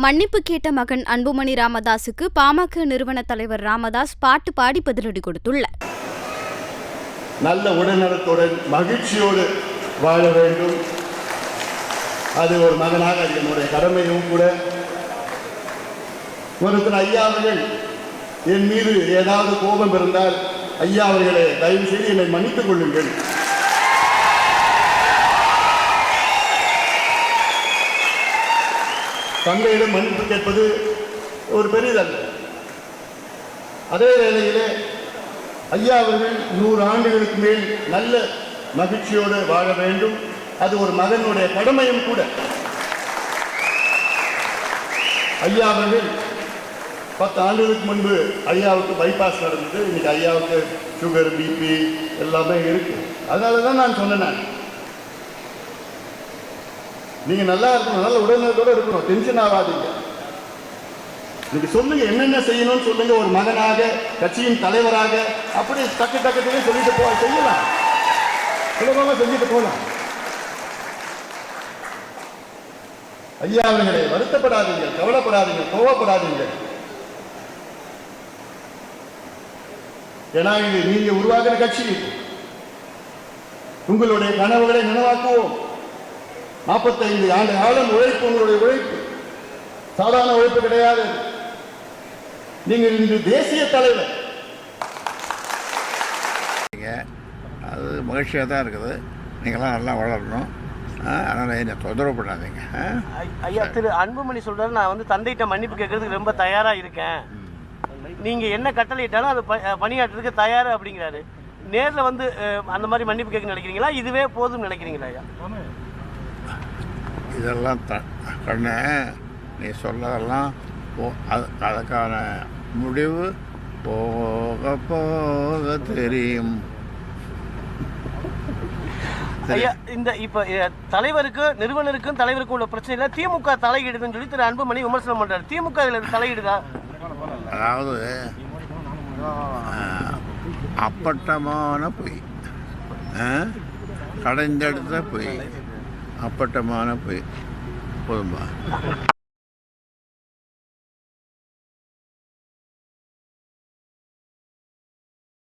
மன்னிப்பு கேட்ட மகன் அன்புமணி ராமதாஸுக்கு பாமக நிறுவன தலைவர் ராமதாஸ் பாட்டு பாடி பதிலடி கொடுத்துள்ளார். நல்ல உடல்நலத்துடன் மகிழ்ச்சியோடு வாழ வேண்டும். அது ஒரு மகனாக அது என்னுடைய கடமையும் கூட. ஒருத்தர் ஐயா அவர்கள் என் மீது ஏதாவது கோபம் இருந்தால், ஐயா அவர்களே தயவு செய்து என்னை மன்னித்துக் கொள்ளுங்கள். தந்தையிடம் மன்னிப்பு கேட்பது ஒரு பெரிதல்ல. அதே வேளையிலே ஐயா அவர்கள் 100 ஆண்டுகளுக்கு மேல் நல்ல மகிழ்ச்சியோடு வாழ வேண்டும். அது ஒரு மகனுடைய கடமையும் கூட. ஐயா அவர்கள் 10 ஆண்டுகளுக்கு முன்பு ஐயாவுக்கு பைபாஸ் நடந்தது. இன்னைக்கு ஐயாவுக்கு சுகர், பிபி எல்லாமே இருக்கு. அதனால தான் நான் சொன்னேன், நீங்க நல்லா இருக்கணும், நல்ல உடல்நலத்தோட இருக்கணும், டென்ஷன் ஆகாதீங்க. நீங்க சொல்லுங்க, என்னென்ன செய்யணும்னு சொல்லுங்க. ஒரு மகனாக, கட்சியின் தலைவராக அப்படி டக்கு டக்கு சொல்லிட்டு செய்யலாம், சுலபமாக செஞ்சுட்டு போகலாம். ஐயா அவர்களே, வருத்தப்படாதீங்க, கவலைப்படாதீங்க, கோவப்படாதீங்க. ஏன்னா இது நீங்க உருவாக்குற கட்சி. உங்களுடைய கனவுகளை நினைவாக்குவோம். 45 ஆண்டு காலம் உழைப்பு, உங்களுடைய உழைப்பு சாதாரண உழைப்பு கிடையாது. நீங்கள் இன்று தேசிய தலைவர். அது மகிழ்ச்சியாக தான் இருக்குது. நீங்களாம் நல்லா வளரணும். அதனால் என்ன தொந்தரவு பண்ணாதீங்க. ஐயா, திரு அன்புமணி சொல்கிறாரு, நான் வந்து தந்தைகிட்ட மன்னிப்பு கேட்கறதுக்கு ரொம்ப தயாராக இருக்கேன். நீங்கள் என்ன கட்டளையிட்டாலும் அது பணியாற்றுறதுக்கு தயார் அப்படிங்கிறாரு. நேரில் வந்து அந்த மாதிரி மன்னிப்பு கேட்க நினைக்கிறீங்களா? இதுவே போதும் நினைக்கிறீங்களா ஐயா? இதெல்லாம் கண்ணு நீ சொல்லதெல்லாம் அதுக்கான முடிவு போக போக தெரியும். ஐயா, இந்த இப்ப தலைவருக்கும் நிறுவனருக்கும் தலைவருக்கும் உள்ள பிரச்சனையில திமுக தலையிடுதுன்னு சொல்லி திரு அன்புமணி விமர்சனம் பண்றாரு. திமுக இதுல தலையிடுதா? அதாவது அப்பட்டமான பொய், கடைந்தெடுத்த பொய், அப்பட்டமான பொய். போதும்பா.